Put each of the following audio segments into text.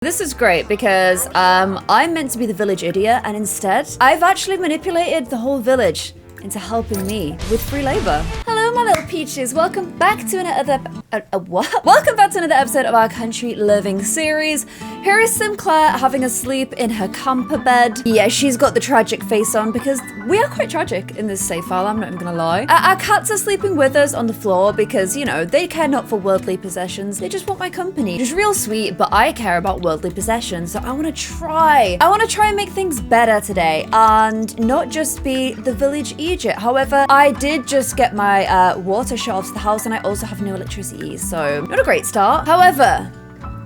This is great because I'm meant to be the village idiot, and instead, I've actually manipulated the whole village into helping me with free labor. Hello, my little peaches. Welcome back to another Welcome back to another episode of our Country Living series. Here is Claire having a sleep in her camper bed. Yeah, she's got the tragic face on because we are quite tragic in this save file, I'm not even gonna lie. Our cats are sleeping with us on the floor because, you know, they care not for worldly possessions. They just want my company. It's real sweet, but I care about worldly possessions, so I wanna try and make things better today and not just be the village Egypt. However, I did just get my water shut off to the house and I also have no electricity, so not a great start. However,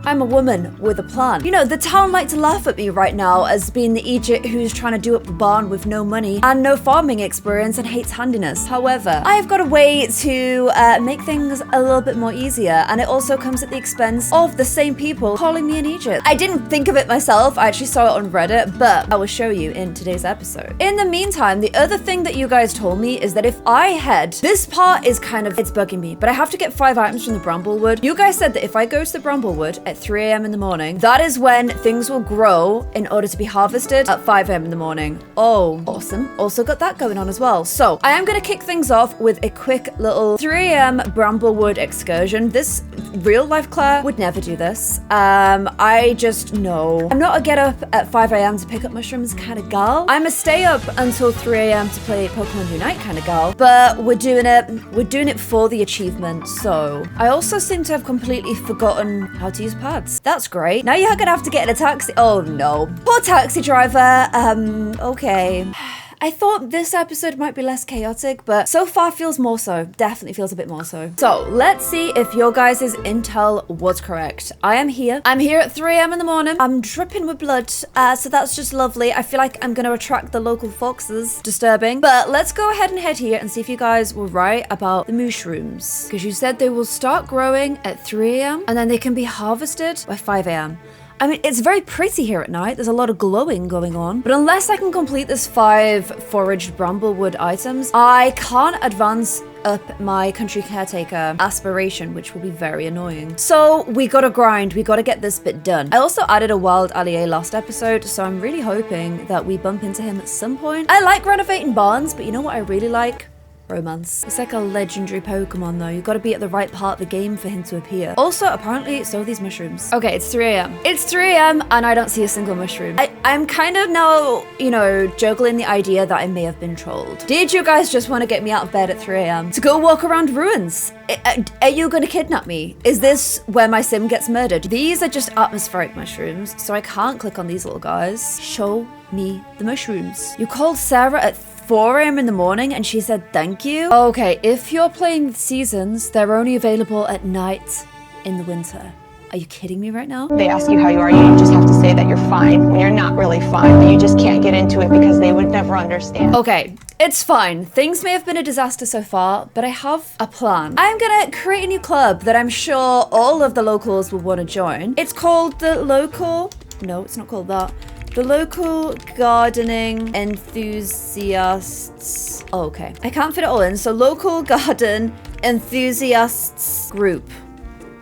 I'm a woman with a plan. You know, the town like to laugh at me right now as being the Egypt who's trying to do up the barn with no money and no farming experience and hates handiness. However, I've got a way to make things a little bit more easier, and it also comes at the expense of the same people calling me an Egypt. I didn't think of it myself, I actually saw it on Reddit, but I will show you in today's episode. In the meantime, the other thing that you guys told me is that if I head, this part is kind of, it's bugging me, but I have to get 5 items from the Bramblewood. You guys said that if I go to the Bramblewood at 3 a.m. in the morning, that is when things will grow in order to be harvested at 5 a.m. in the morning. Oh, awesome. Also got that going on as well. So I am going to kick things off with a quick little 3 a.m. Bramblewood excursion. This real life Claire would never do this. I just know. I'm not a get up at 5 a.m. to pick up mushrooms kind of gal. I'm a stay up until 3 a.m. to play Pokemon Unite kind of gal, but we're doing it for the achievement. So I also seem to have completely forgotten how to use pads. That's great. Now you're gonna have to get in a taxi. Oh no. Poor taxi driver. Okay. I thought this episode might be less chaotic, but so far feels more so. Definitely feels a bit more so. So let's see if your guys' intel was correct. I am here. I'm here at 3 a.m. in the morning. I'm dripping with blood, so that's just lovely. I feel like I'm gonna attract the local foxes. Disturbing. But let's go ahead and head here and see if you guys were right about the mushrooms. Because you said they will start growing at 3 a.m. and then they can be harvested by 5 a.m. I mean, it's very pretty here at night. There's a lot of glowing going on. But unless I can complete this 5 foraged Bramblewood items, I can't advance up my country caretaker aspiration, which will be very annoying. So we gotta grind. We gotta get this bit done. I also added a wild allier last episode, so I'm really hoping that we bump into him at some point. I like renovating barns, but you know what I really like? Romance. It's like a legendary Pokemon though. You gotta be at the right part of the game for him to appear. Also, apparently, so are these mushrooms. Okay, it's 3 a.m. It's 3 a.m. and I don't see a single mushroom. I'm kind of now, you know, juggling the idea that I may have been trolled. Did you guys just want to get me out of bed at 3 a.m. to go walk around ruins? Are you gonna kidnap me? Is this where my sim gets murdered? These are just atmospheric mushrooms, so I can't click on these little guys. Show me the mushrooms. You called Sarah at 4 a.m. in the morning and she said thank you? Okay, if you're playing with seasons, they're only available at night in the winter. Are you kidding me right now? They ask you how you are, you just have to say that you're fine when you're not really fine, but you just can't get into it because they would never understand. Okay, it's fine. Things may have been a disaster so far, but I have a plan. I'm gonna create a new club that I'm sure all of the locals will want to join. It's called the local... No, it's not called that. The local gardening enthusiasts. Oh, okay. I can't fit it all in. So local garden enthusiasts group.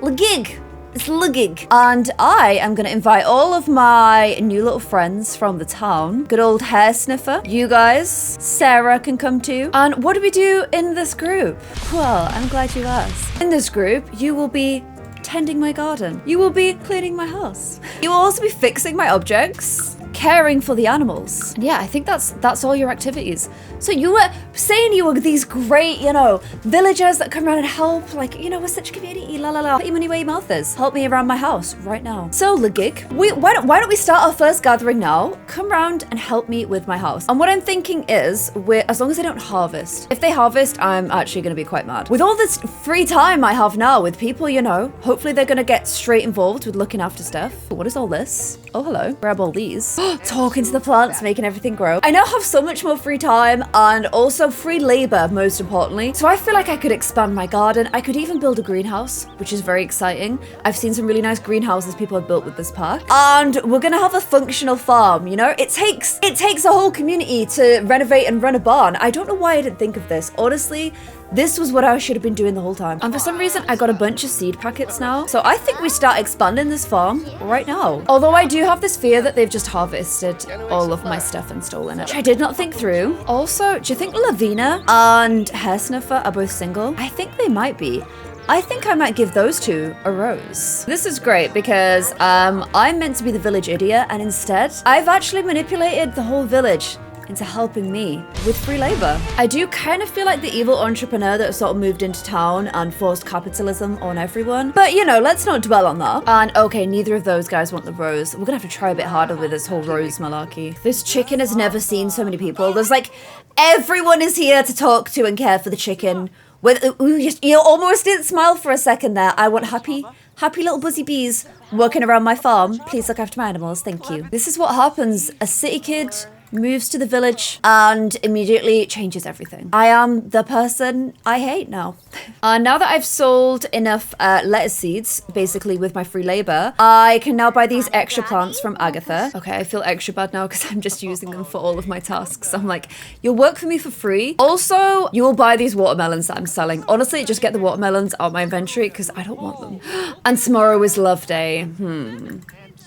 Legig. It's Legig. And I am going to invite all of my new little friends from the town. Good old hair sniffer. You guys. Sarah can come too. And what do we do in this group? Well, I'm glad you asked. In this group, you will be tending my garden. You will be cleaning my house. You will also be fixing my objects, caring for the animals. Yeah, I think that's all your activities. So you were saying you were these great, you know, villagers that come around and help, like, you know, we're such a community, la la la. Put your money where your mouth is. Help me around my house right now. So Legig, why don't we start our first gathering now? Come round and help me with my house. And what I'm thinking is, as long as they don't harvest. If they harvest, I'm actually gonna be quite mad. With all this free time I have now with people, you know, hopefully they're gonna get straight involved with looking after stuff. What is all this? Oh, hello. Grab all these. Talking to the plants, making everything grow. I now have so much more free time and also free labor, most importantly. So I feel like I could expand my garden. I could even build a greenhouse, which is very exciting. I've seen some really nice greenhouses people have built with this park. And we're gonna have a functional farm, you know? It takes a whole community to renovate and run a barn. I don't know why I didn't think of this. Honestly, This was what I should have been doing the whole time. And for some reason, I got a bunch of seed packets now. So I think we start expanding this farm right now. Although I do have this fear that they've just harvested all of my stuff and stolen it, which I did not think through. Also, do you think Lavina and Hair Sniffer are both single? I think they might be. I think I might give those two a rose. This is great because I'm meant to be the village idiot, and instead, I've actually manipulated the whole village into helping me with free labor. I do kind of feel like the evil entrepreneur that sort of moved into town and forced capitalism on everyone. But you know, let's not dwell on that. And okay, neither of those guys want the rose. We're gonna have to try a bit harder with this whole rose malarkey. This chicken has never seen so many people. There's like, everyone is here to talk to and care for the chicken. You almost didn't smile for a second there. I want happy little buzzy bees working around my farm. Please look after my animals, thank you. This is what happens. A city kid moves to the village and immediately changes everything. I am the person I hate now. Now that I've sold enough lettuce seeds, basically with my free labor, I can now buy these extra plants from Agatha. Okay, I feel extra bad now because I'm just using them for all of my tasks. I'm like, you'll work for me for free. Also, you will buy these watermelons that I'm selling. Honestly, just get the watermelons out of my inventory because I don't want them. And tomorrow is love day.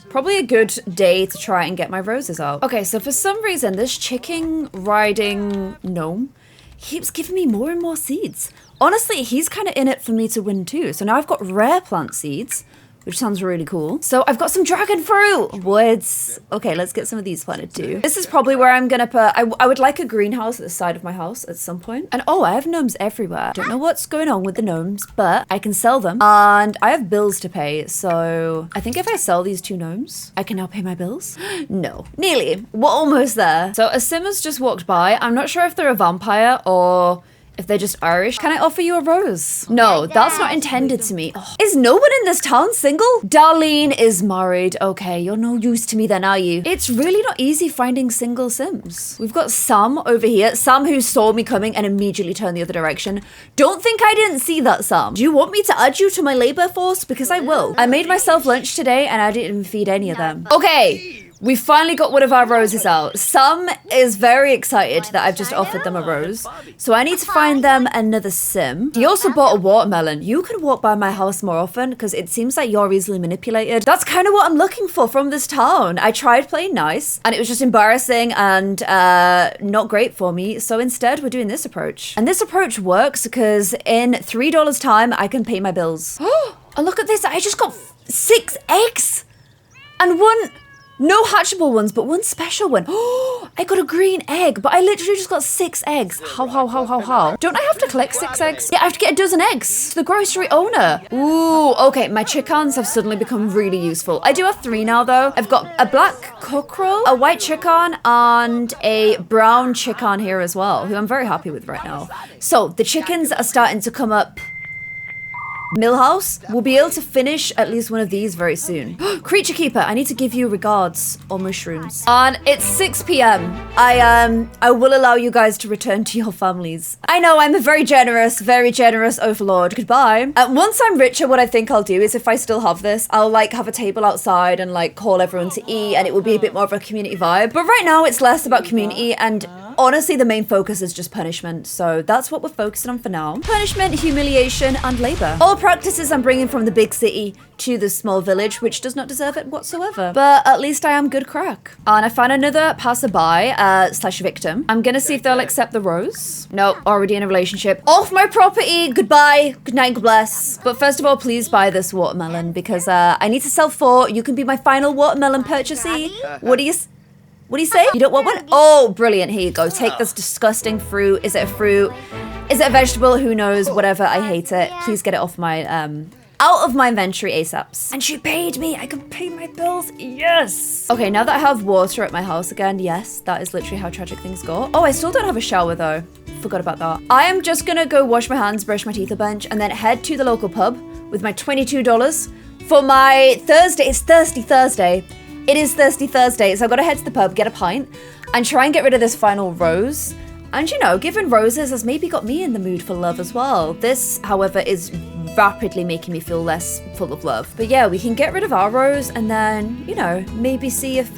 Probably a good day to try and get my roses out. Okay, so for some reason, this chicken riding gnome keeps giving me more and more seeds. Honestly, he's kind of in it for me to win too. So now I've got rare plant seeds, which sounds really cool. So I've got some dragon fruit woods. Okay, let's get some of these planted too. This is probably where I'm gonna put, I would like a greenhouse at the side of my house at some point. And oh, I have gnomes everywhere. Don't know what's going on with the gnomes, but I can sell them and I have bills to pay. So I think if I sell these two gnomes, I can now pay my bills. No, nearly, we're almost there. So a Simmer's just walked by. I'm not sure if they're a vampire or if they're just Irish. Can I offer you a rose? No, that's not intended to me. Oh. Is no one in this town single? Darlene is married. Okay, you're no use to me then, are you? It's really not easy finding single Sims. We've got Sam over here. Sam who saw me coming and immediately turned the other direction. Don't think I didn't see that, Sam. Do you want me to add you to my labor force? Because I will. I made myself lunch today and I didn't even feed any of them. Okay. We finally got one of our roses out. Sam is very excited that I've just offered them a rose. So I need to find them another sim. He also bought a watermelon. You can walk by my house more often because it seems like you're easily manipulated. That's kind of what I'm looking for from this town. I tried playing nice and it was just embarrassing and not great for me. So instead we're doing this approach. And this approach works because in $3 time, I can pay my bills. Oh, look at this. I just got 6 eggs and one... No hatchable ones, but one special one. Oh, I got a green egg, but I literally just got 6 eggs. How? Don't I have to collect 6 eggs? Yeah, I have to get a dozen eggs to the grocery owner. Ooh, okay, my chickens have suddenly become really useful. I do have 3 now, though. I've got a black cockerel, a white chicken, and a brown chicken here as well, who I'm very happy with right now. So the chickens are starting to come up. Millhouse, we'll be able to finish at least one of these very soon. Creature Keeper, I need to give you regards or mushrooms. And it's 6 p.m. I will allow you guys to return to your families. I know I'm a very generous overlord. Goodbye. Once I'm richer, what I think I'll do is if I still have this, I'll like have a table outside and like call everyone to eat and it will be a bit more of a community vibe. But right now it's less about community and honestly, the main focus is just punishment, so that's what we're focusing on for now. Punishment, humiliation, and labor. All practices I'm bringing from the big city to the small village, which does not deserve it whatsoever. But at least I am good crack. And I found another passerby slash victim. I'm gonna see if they'll accept the rose. No, already in a relationship. Off my property, goodbye, good night, God bless. But first of all, please buy this watermelon because I need to sell 4. You can be my final watermelon purchasee. What do you say? You don't want one? Oh, brilliant. Here you go. Take this disgusting fruit. Is it a fruit? Is it a vegetable? Who knows? Whatever. I hate it. Please get it off my, out of my inventory ASAPs. And she paid me. I can pay my bills. Yes. Okay, now that I have water at my house again, yes, that is literally how tragic things go. Oh, I still don't have a shower though. Forgot about that. I am just gonna go wash my hands, brush my teeth a bunch, and then head to the local pub with my $22 for my Thursday. It's Thirsty Thursday. It is Thirsty Thursday, so I've got to head to the pub, get a pint, and try and get rid of this final rose. And you know, giving roses has maybe got me in the mood for love as well. This, however, is rapidly making me feel less full of love. But yeah, we can get rid of our rose and then, you know, maybe see if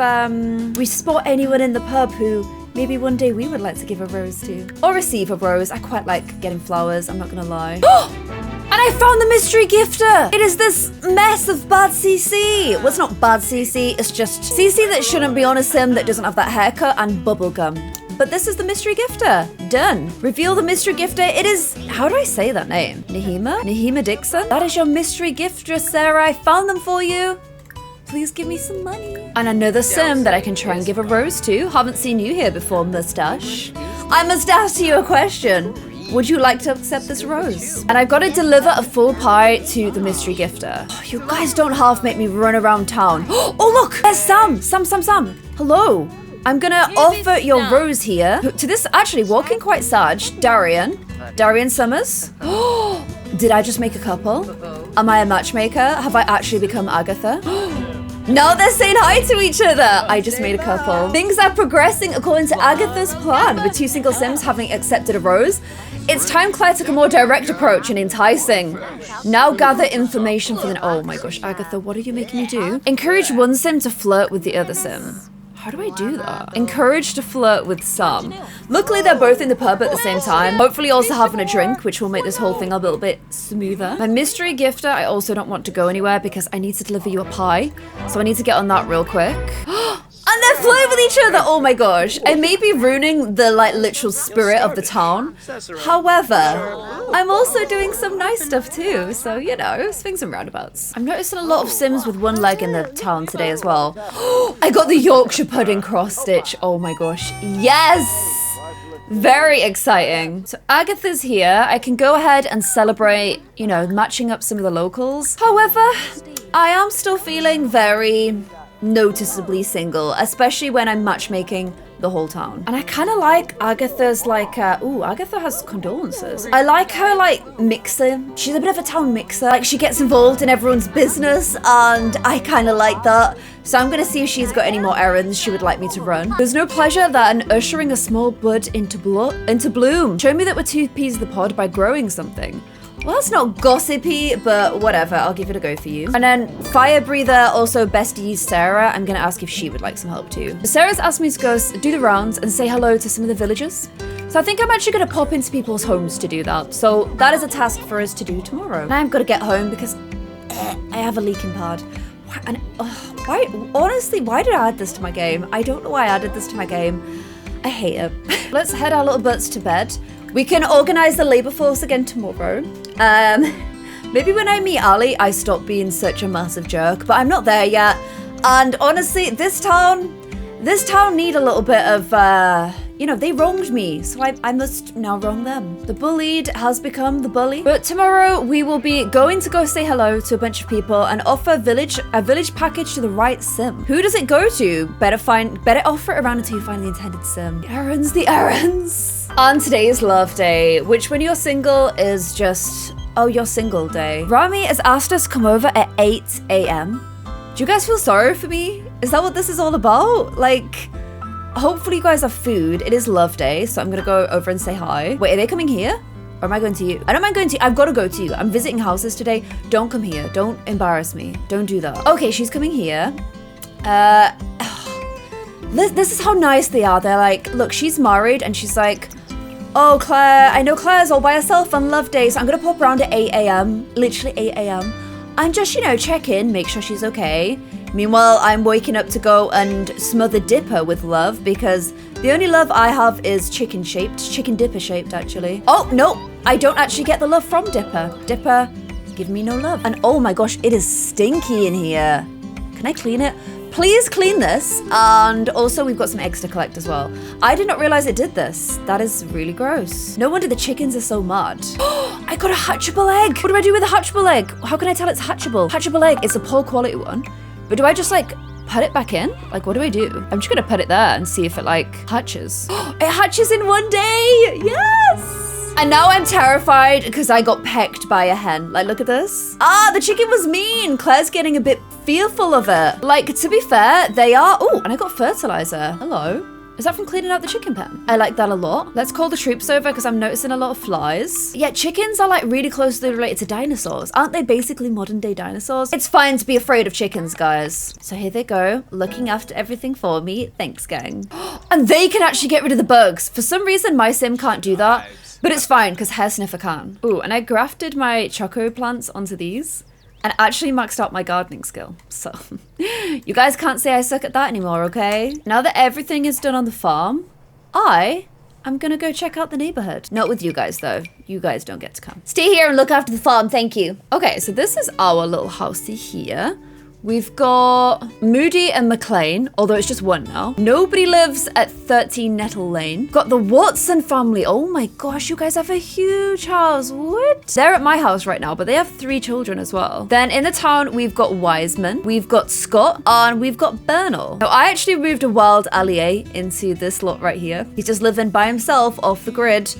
we spot anyone in the pub who maybe one day we would like to give a rose to. Or receive a rose. I quite like getting flowers, I'm not gonna lie. And I found the mystery gifter! It is this mess of bad CC. Well, it's not bad CC, it's just CC that shouldn't be on a sim that doesn't have that haircut and bubblegum. But this is the mystery gifter. Done. Reveal the mystery gifter. It is, how do I say that name? Nahima? Nahima Dixon? That is your mystery gifter, Sarah. I found them for you. Please give me some money. And another sim that I can try and give a rose to. Haven't seen you here before, Mustache. I must ask you a question. Would you like to accept this rose? And I've got to deliver a full pie to the mystery gifter. Oh, you guys don't half make me run around town. Oh, look, there's Sam. Sam. Hello. I'm gonna offer your rose here to this actually walking quite sad Darian Summers. Did I just make a couple? Am I a matchmaker? Have I actually become Agatha? Now they're saying hi to each other. I just made a couple. Things are progressing according to Agatha's plan, with 2 single sims having accepted a rose. It's time Claire took a more direct approach and enticing. Now gather information for the... Oh my gosh, Agatha, what are you making me do? Encourage one sim to flirt with the other sim. How do I do that? Encourage to flirt with some. Luckily, they're both in the pub at the same time. Hopefully also having a drink, which will make this whole thing a little bit smoother. My mystery gifter, I also don't want to go anywhere because I need to deliver you a pie. So I need to get on that real quick. And they're flirting with each other. Oh my gosh. I may be ruining the literal spirit of the town. However, I'm also doing some nice stuff too. So, you know, swings and roundabouts. I'm noticing a lot of sims with one leg in the town today as well. I got the Yorkshire pudding cross stitch. Oh my gosh. Yes. Very exciting. So Agatha's here. I can go ahead and celebrate, you know, matching up some of the locals. However, I am still feeling very noticeably single, especially when I'm matchmaking the whole town. And I kind of like Agatha's ooh, Agatha has condolences. I like her mixer. She's a bit of a town mixer. Like she gets involved in everyone's business and I kind of like that. So I'm gonna see if she's got any more errands she would like me to run. There's no pleasure than ushering a small bud into bloom. Show me that we're 2 peas in the pod by growing something. Well, that's not gossipy, but whatever. I'll give it a go for you. And then Fire Breather, also bestie Sarah. I'm going to ask if she would like some help too. Sarah's asked me to go do the rounds and say hello to some of the villagers. So I think I'm actually going to pop into people's homes to do that. So that is a task for us to do tomorrow. And I've got to get home because I have a leaking pad. And honestly, why did I add this to my game? I don't know why I added this to my game. I hate it. Let's head our little butts to bed. We can organize the labor force again tomorrow. Maybe when I meet Ali, I stop being such a massive jerk, but I'm not there yet. And honestly, this town need a little bit of, you know, they wronged me, so I must now wrong them. The bullied has become the bully. But tomorrow we will be going to go say hello to a bunch of people and offer a village package to the right sim. Who does it go to? Better offer it around until you find the intended sim. The errands. And today is love day, which when you're single is just, oh, your single day. Rami has asked us to come over at 8 a.m. Do you guys feel sorry for me? Is that what this is all about? Like, hopefully you guys have food. It is love day, so I'm gonna go over and say hi. Wait, are they coming here? Or am I going to you? I don't mind going to you. I've got to go to you. I'm visiting houses today. Don't come here. Don't embarrass me. Don't do that. Okay, she's coming here. This is how nice they are. They're like, look, she's married and she's like, oh, Claire, I know Claire's all by herself on love day, so I'm gonna pop around at 8 a.m. Literally 8 a.m. and just, you know, check in, make sure she's okay. Meanwhile, I'm waking up to go and smother Dipper with love because the only love I have is chicken Dipper shaped actually. Oh, no, I don't actually get the love from Dipper. Dipper, give me no love. And oh my gosh, it is stinky in here. Can I clean it? Please clean this. And also we've got some eggs to collect as well. I did not realize it did this. That is really gross. No wonder the chickens are so mad. I got a hatchable egg. What do I do with a hatchable egg? How can I tell it's hatchable? Hatchable egg, it's a poor quality one. But do I just put it back in? What do I do? I'm just gonna put it there and see if it hatches. It hatches in one day, yes! And now I'm terrified because I got pecked by a hen. Look at this. Ah, the chicken was mean. Claire's getting a bit fearful of it. To be fair, they are, oh, and I got fertilizer. Hello. Is that from cleaning out the chicken pen? I like that a lot. Let's call the troops over because I'm noticing a lot of flies. Yeah, chickens are like really closely related to dinosaurs. Aren't they basically modern day dinosaurs? It's fine to be afraid of chickens, guys. So here they go, looking after everything for me. Thanks, gang. And they can actually get rid of the bugs. For some reason, my sim can't do that, but it's fine because Hair Sniffer can. Ooh, and I grafted my choco plants onto these and actually maxed out my gardening skill. So you guys can't say I suck at that anymore, okay? Now that everything is done on the farm, I'm gonna go check out the neighborhood. Not with you guys though. You guys don't get to come. Stay here and look after the farm, thank you. Okay, so this is our little housey here. We've got Moody and McLean, although it's just one now. Nobody lives at 13 Nettle Lane. Got the Watson family. Oh my gosh, you guys have a huge house. What? They're at my house right now, but they have 3 children as well. Then in the town, we've got Wiseman, we've got Scott, and we've got Bernal. Now, I actually moved a wild allier into this lot right here. He's just living by himself off the grid.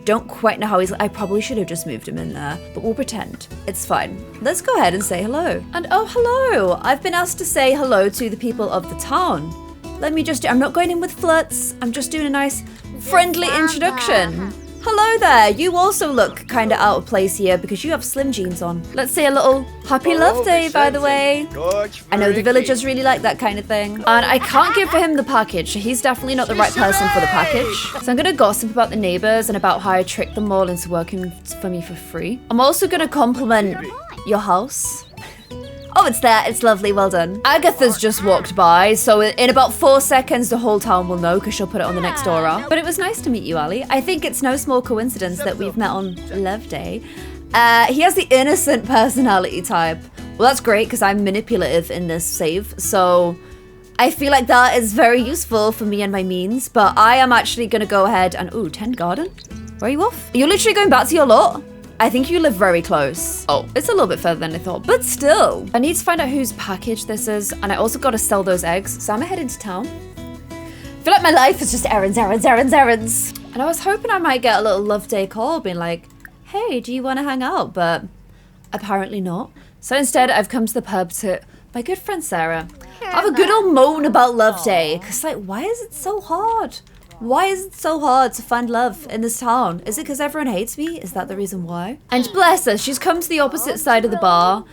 Don't quite know how he's. I probably should have just moved him in there, but we'll pretend. It's fine. Let's go ahead and say hello. And oh, hello. I've been asked to say hello to the people of the town. Let me just, I'm not going in with flirts. I'm just doing a nice friendly introduction. Hello there. You also look kind of out of place here because you have slim jeans on. Let's say a little happy love day, by the way. I know the villagers really like that kind of thing. And I can't give him the package. He's definitely not the right person for the package. So I'm going to gossip about the neighbors and about how I tricked them all into working for me for free. I'm also going to compliment your house. Oh, it's there. It's lovely. Well done. Agatha's just walked by, so in about 4 seconds, the whole town will know because she'll put it on the next aura. But it was nice to meet you, Ali. I think it's no small coincidence that we've met on Love Day. He has the innocent personality type. Well, that's great because I'm manipulative in this save, so I feel like that is very useful for me and my means. But I am actually going to go ahead and... Ooh, tend garden? Where are you off? You're literally going back to your lot? I think you live very close. Oh, it's a little bit further than I thought, but still. I need to find out whose package this is, and I also got to sell those eggs, so I'm gonna head into town. I feel like my life is just errands, errands, errands, errands. And I was hoping I might get a little love day call being like, hey, do you want to hang out? But apparently not. So instead, I've come to the pub to my good friend Sarah. Have a good old moan about love day, because like, why is it so hard? Why is it so hard to find love in this town? Is it because everyone hates me? Is that the reason why? And bless her, she's come to the opposite side of the bar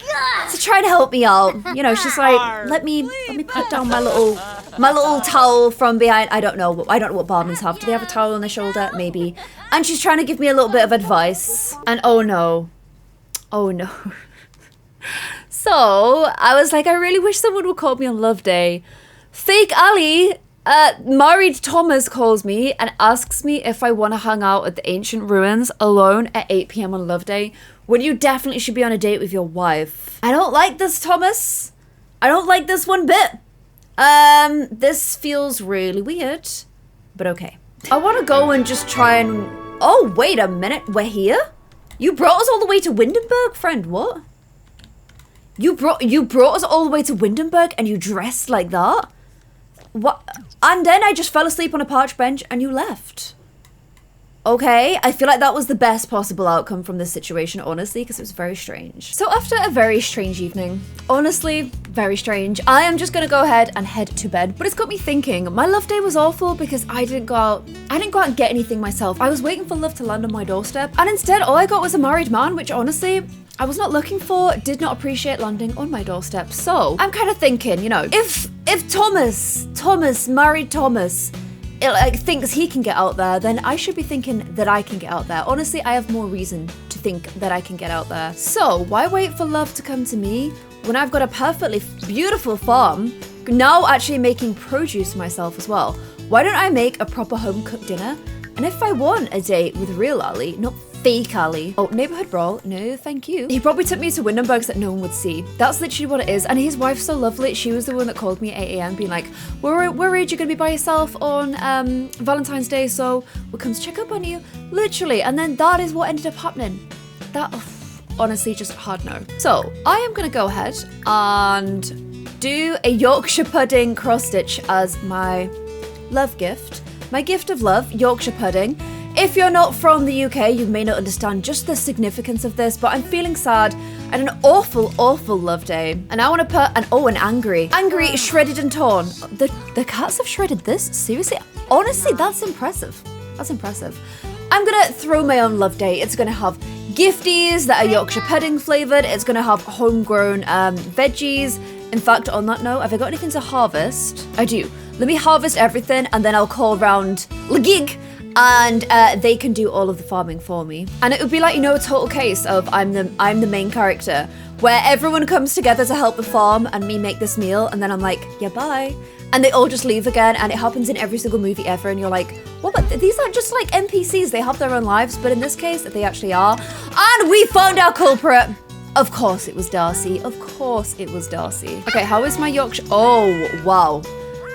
to try to help me out. You know, she's like, let me put down my little towel from behind. I don't know what barmaids have. Do they have a towel on their shoulder? Maybe. And she's trying to give me a little bit of advice. And oh no. So I was like, I really wish someone would call me on Love Day. Fake Ali. Married Thomas calls me and asks me if I want to hang out at the ancient ruins alone at 8 p.m. on Love Day, when you definitely should be on a date with your wife. I don't like this, Thomas. I don't like this one bit. This feels really weird, but okay. I want to go and just try and... Oh, wait a minute. We're here? You brought us all the way to Windenburg, friend. What? You brought us all the way to Windenburg and you dressed like that? What? And then I just fell asleep on a park bench and you left. Okay, I feel like that was the best possible outcome from this situation, honestly, because it was very strange. So after a very strange evening, honestly, very strange, I am just gonna go ahead and head to bed. But it's got me thinking, my love day was awful because I didn't go out and get anything myself. I was waiting for love to land on my doorstep, and instead all I got was a married man, which honestly, I was not looking for, did not appreciate landing on my doorstep. So I'm kind of thinking, you know, if married Thomas, thinks he can get out there, then I should be thinking that I can get out there. Honestly, I have more reason to think that I can get out there. So why wait for love to come to me when I've got a perfectly beautiful farm, now actually making produce myself as well? Why don't I make a proper home cooked dinner? And if I want a date with real Ali, not fake Ali. Oh, neighborhood brawl? No, thank you. He probably took me to Windenburg so that no one would see. That's literally what it is. And his wife's so lovely. She was the one that called me at 8 a.m. being like, we're worried you're going to be by yourself on Valentine's Day, so we'll come to check up on you. Literally. And then that is what ended up happening. That, honestly, just hard no. So I am going to go ahead and do a Yorkshire pudding cross stitch as my love gift. My gift of love, Yorkshire pudding. If you're not from the UK, you may not understand just the significance of this, but I'm feeling sad. I had an awful, awful love day. And I want to put an angry, shredded and torn. The cats have shredded this? Seriously? Honestly, that's impressive. That's impressive. I'm gonna throw my own love date. It's gonna have gifties that are Yorkshire pudding flavored. It's gonna have homegrown veggies. In fact, on that note, have I got anything to harvest? I do. Let me harvest everything and then I'll call round the gig and they can do all of the farming for me. And it would be like, you know, a total case of I'm the main character where everyone comes together to help the farm and me make this meal and then I'm like, yeah, bye. And they all just leave again, and it happens in every single movie ever, and you're like, what, but these aren't just like NPCs, they have their own lives, but in this case, they actually are. And we found our culprit. Of course it was Darcy. Of course it was Darcy. Okay, how is my Yorkshire? Oh, wow.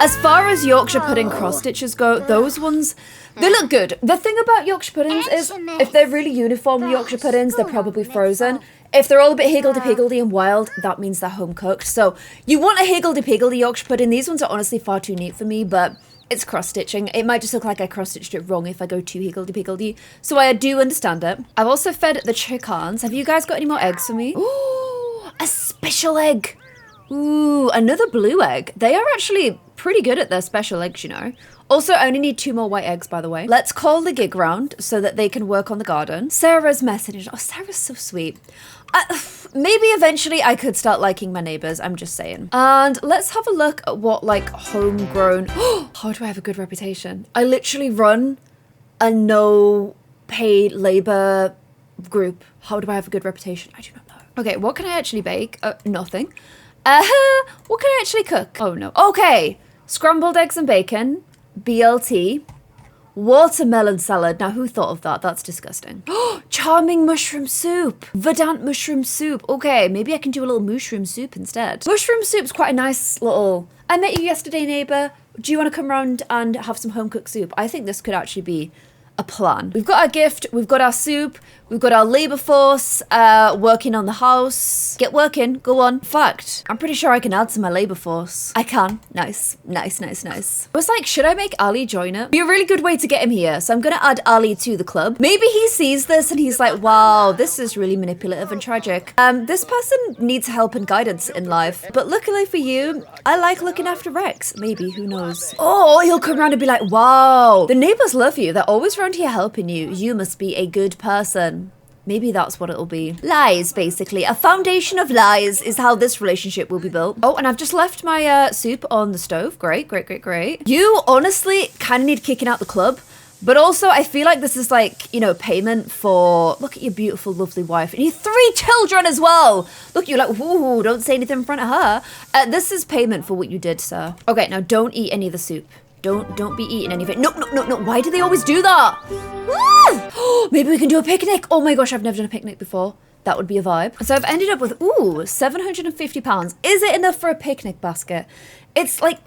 As far as Yorkshire pudding cross stitches go, those ones, they look good. The thing about Yorkshire puddings is, if they're really uniform Yorkshire puddings, they're probably frozen. If they're all a bit higgledy-piggledy and wild, that means they're home-cooked. So you want a higgledy-piggledy Yorkshire pudding. These ones are honestly far too neat for me, but it's cross-stitching. It might just look like I cross-stitched it wrong if I go too higgledy-piggledy. So I do understand it. I've also fed the chickens. Have you guys got any more eggs for me? Ooh, a special egg. Ooh, another blue egg. They are actually pretty good at their special eggs, you know. Also, I only need 2 more white eggs, by the way. Let's call the gig round so that they can work on the garden. Sarah's message. Oh, Sarah's so sweet. Maybe eventually I could start liking my neighbors, I'm just saying. And let's have a look at what like homegrown, how do I have a good reputation? I literally run a no paid labor group. How do I have a good reputation? I do not know. Okay, what can I actually bake? Nothing. What can I actually cook? Oh no. Okay, scrambled eggs and bacon, BLT, watermelon salad. Now, who thought of that? That's disgusting. Charming mushroom soup. Verdant mushroom soup. Okay, maybe I can do a little mushroom soup instead. Mushroom soup's quite a nice little... I met you yesterday, neighbour. Do you want to come round and have some home-cooked soup? I think this could actually be a plan. We've got our gift, we've got our soup, we've got our labour force working on the house. Get working, go on. In fact, I'm pretty sure I can add to my labour force. I can. Nice, nice, nice, nice. I was like, should I make Ali join it? Be a really good way to get him here. So I'm gonna add Ali to the club. Maybe he sees this and he's like, wow, this is really manipulative and tragic. This person needs help and guidance in life. But luckily for you, I like looking after Rex. Maybe, who knows? Oh, he'll come around and be like, wow, the neighbours love you. They're always around here helping you. You must be a good person. Maybe that's what it'll be. Lies, basically. A foundation of lies is how this relationship will be built. Oh, and I've just left my soup on the stove. Great, great, great, great. You honestly kind of need kicking out the club. But also, I feel like this is like, you know, payment for... Look at your beautiful, lovely wife. And your 3 children as well. Look, you're like, whoo, don't say anything in front of her. This is payment for what you did, sir. Okay, now don't eat any of the soup. Don't be eating any of it. No, no, no, no. Why do they always do that? Maybe we can do a picnic. Oh my gosh, I've never done a picnic before. That would be a vibe. So I've ended up with, ooh, £750. Is it enough for a picnic basket? It's like,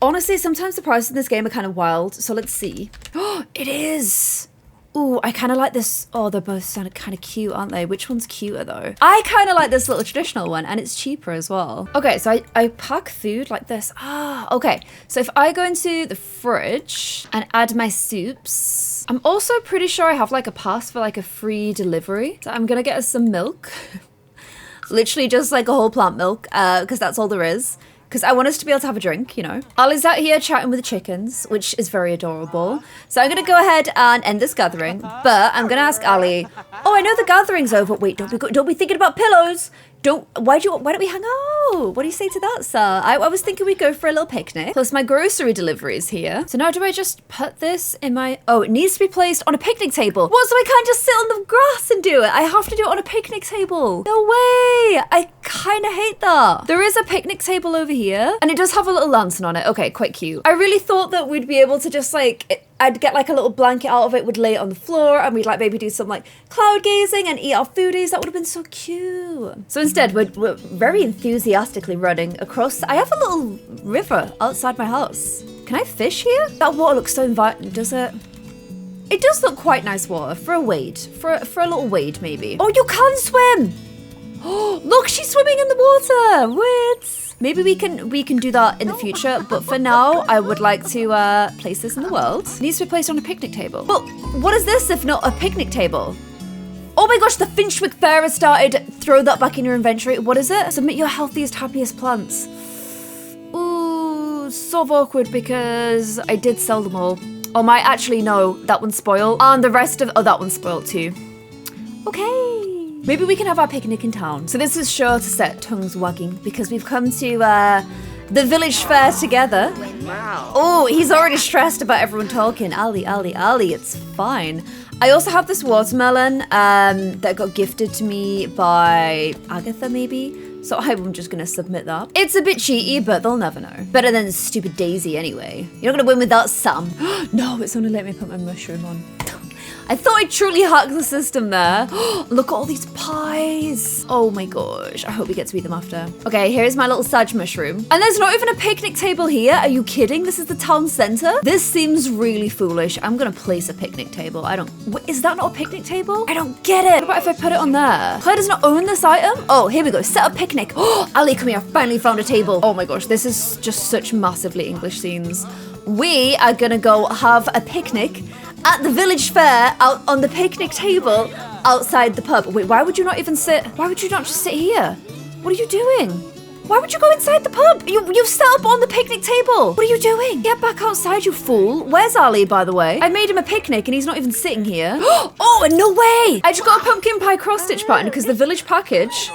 honestly, sometimes the prices in this game are kind of wild. So let's see. Oh, it is. Ooh, I kind of like this. Oh, they're both sounded kind of cute, aren't they? Which one's cuter though? I kind of like this little traditional one and it's cheaper as well. Okay, so I pack food like this. Ah, okay. So if I go into the fridge and add my soups, I'm also pretty sure I have like a pass for like a free delivery. So I'm gonna get us some milk. Literally just like a whole plant milk, because that's all there is. Because I want us to be able to have a drink, you know. Ali's out here chatting with the chickens, which is very adorable. So I'm going to go ahead and end this gathering. But I'm going to ask Ali, oh, I know the gathering's over. Wait, don't be thinking about pillows. Why don't we hang out? What do you say to that, sir? I was thinking we'd go for a little picnic. Plus my grocery delivery is here. So now do I just put this in my... Oh, it needs to be placed on a picnic table. What, so I can't just sit on the grass and do it? I have to do it on a picnic table. No way. I kind of hate that. There is a picnic table over here and it does have a little lantern on it. Okay, quite cute. I really thought that we'd be able to just like... I'd get like a little blanket out of it, would lay it on the floor, and we'd like maybe do some like cloud gazing and eat our foodies. That would have been so cute. So instead, we're very enthusiastically running across. I have a little river outside my house. Can I fish here? That water looks so inviting, does it? It does look quite nice water for a wade, for a little wade maybe. Oh, you can swim! Oh, look, she's swimming in the water. What? Maybe we can do that in the future, but for now, I would like to place this in the world. It needs to be placed on a picnic table. But what is this if not a picnic table? Oh my gosh, the Finchwick Fair has started. Throw that back in your inventory. What is it? Submit your healthiest, happiest plants. Ooh, so awkward because I did sell them all. Oh, my, actually, no. That one's spoiled. And the rest of... Oh, that one's spoiled too. Okay. Maybe we can have our picnic in town. So this is sure to set tongues wagging because we've come to the village fair together. Wow. Oh, he's already stressed about everyone talking. Ali, it's fine. I also have this watermelon that got gifted to me by Agatha, maybe. So I'm just gonna submit that. It's a bit cheaty, but they'll never know. Better than stupid Daisy anyway. You're not gonna win without Sam. No, it's only let me put my mushroom on. I thought I truly hacked the system there. Look at all these pies. Oh my gosh. I hope we get to eat them after. Okay, here's my little sage mushroom. And there's not even a picnic table here. Are you kidding? This is the town center? This seems really foolish. I'm gonna place a picnic table. Wait, is that not a picnic table? I don't get it. What about if I put it on there? Claire does not own this item? Oh, here we go. Set up picnic. Oh, Ali, come here. I finally found a table. Oh my gosh. This is just such massively English scenes. We are gonna go have a picnic at the village fair, out on the picnic table, outside the pub. Wait, why would you not even sit? Why would you not just sit here? What are you doing? Why would you go inside the pub? You've set up on the picnic table. What are you doing? Get back outside, you fool. Where's Ali, by the way? I made him a picnic and he's not even sitting here. Oh, no way. I just got a pumpkin pie cross-stitch pattern because the village package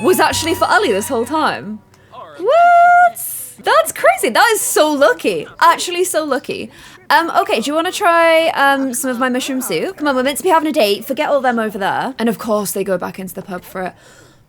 was actually for Ali this whole time. What? That's crazy. That is so lucky. Actually so lucky. Okay, do you want to try some of my mushroom soup? Come on, we're meant to be having a date. Forget all them over there. And of course, they go back into the pub for it.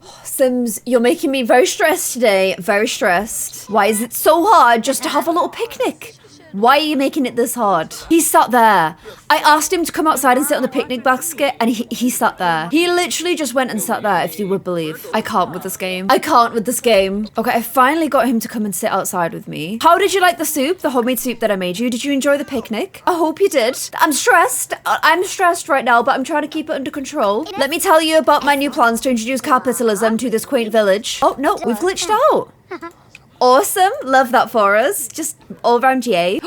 Oh, Sims, you're making me very stressed today. Very stressed. Why is it so hard just to have a little picnic? Why are you making it this hard? He sat there. I asked him to come outside and sit on the picnic basket, and he sat there. He literally just went and sat there, if you would believe. I can't with this game. I can't with this game. Okay, I finally got him to come and sit outside with me. How did you like the soup? The homemade soup that I made you? Did you enjoy the picnic? I hope you did. I'm stressed. I'm stressed right now, but I'm trying to keep it under control. Let me tell you about my new plans to introduce capitalism to this quaint village. Oh, no, we've glitched out. Awesome. Love that for us. Just all round yay.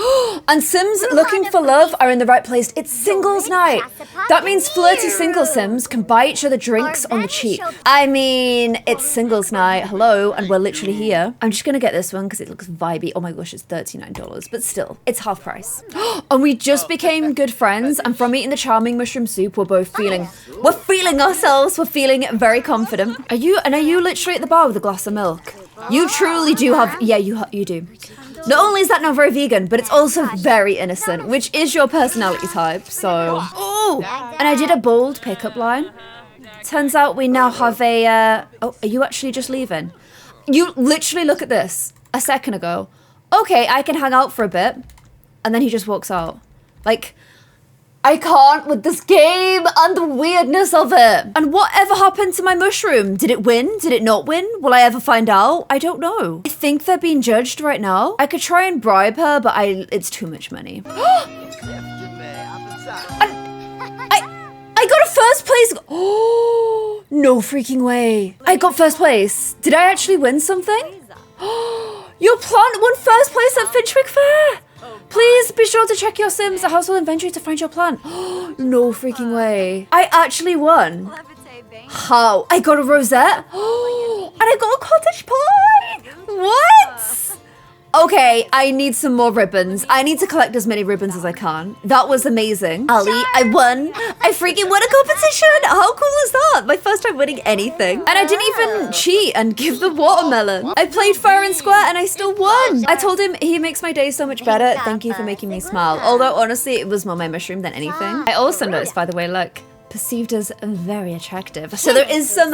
And Sims looking for love are in the right place. It's singles night. That means flirty single Sims can buy each other drinks on the cheap. I mean, it's singles night. Hello. And we're literally here. I'm just going to get this one because it looks vibey. Oh my gosh, it's $39. But still, it's half price. And we just became good friends. And from eating the charming mushroom soup, we're feeling ourselves. We're feeling very confident. Are you literally at the bar with a glass of milk? You truly do have, yeah, you do. Not only is that not very vegan, but it's also very innocent, which is your personality type, so. Oh, and I did a bold pickup line. Turns out we now have oh, are you actually just leaving? You literally look at this a second ago. Okay, I can hang out for a bit. And then he just walks out. Like, I can't with this game and the weirdness of it. And whatever happened to my mushroom? Did it win? Did it not win? Will I ever find out? I don't know. I think they're being judged right now. I could try and bribe her, but it's too much money. I got a first place. Oh, no freaking way. I got first place. Did I actually win something? Your plant won first place at Finchwick Fair. Please be sure to check your Sims household inventory to find your plant. No freaking way. I actually won. How? I got a rosette. And I got a cottage pie. What? Okay, I need some more ribbons. I need to collect as many ribbons as I can. That was amazing. Ali, I won. I freaking won a competition. How cool is that? My first time winning anything. And I didn't even cheat and give the watermelon. I played fair and square and I still won. I told him he makes my day so much better. Thank you for making me smile. Although honestly, it was more my mushroom than anything. I also noticed, by the way, look, perceived as very attractive. So there is some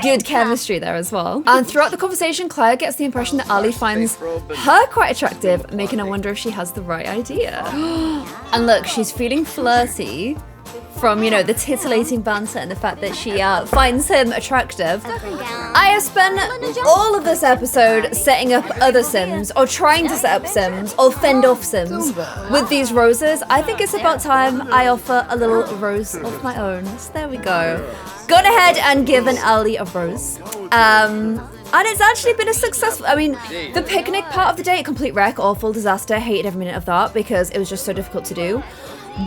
good chemistry there as well. And throughout the conversation, Claire gets the impression that Ali finds her quite attractive, making her wonder if she has the right idea. And look, she's feeling flirty from, you know, the titillating banter and the fact that she finds him attractive. I have spent all of this episode setting up other Sims, or trying to set up Sims, or fend off Sims with these roses. I think it's about time I offer a little rose of my own. So there we go. Gone ahead and given Ali a rose. And it's actually been a successful, I mean, the picnic part of the day, a complete wreck, awful disaster, hated every minute of that because it was just so difficult to do.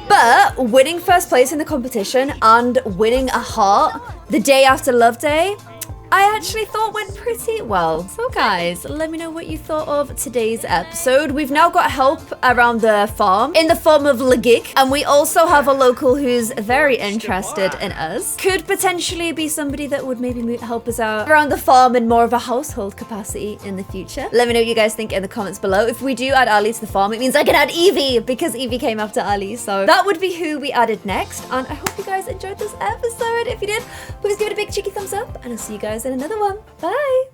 But winning first place in the competition and winning a heart the day after Love Day, I actually thought went pretty well. So guys, let me know what you thought of today's episode. We've now got help around the farm in the form of Legik, and we also have a local who's very interested in us. Could potentially be somebody that would maybe help us out around the farm in more of a household capacity in the future. Let me know what you guys think in the comments below. If we do add Ali to the farm, it means I can add Evie because Evie came after Ali. So that would be who we added next. And I hope you guys enjoyed this episode. If you did, please give it a big cheeky thumbs up, and I'll see you guys in another one. Bye.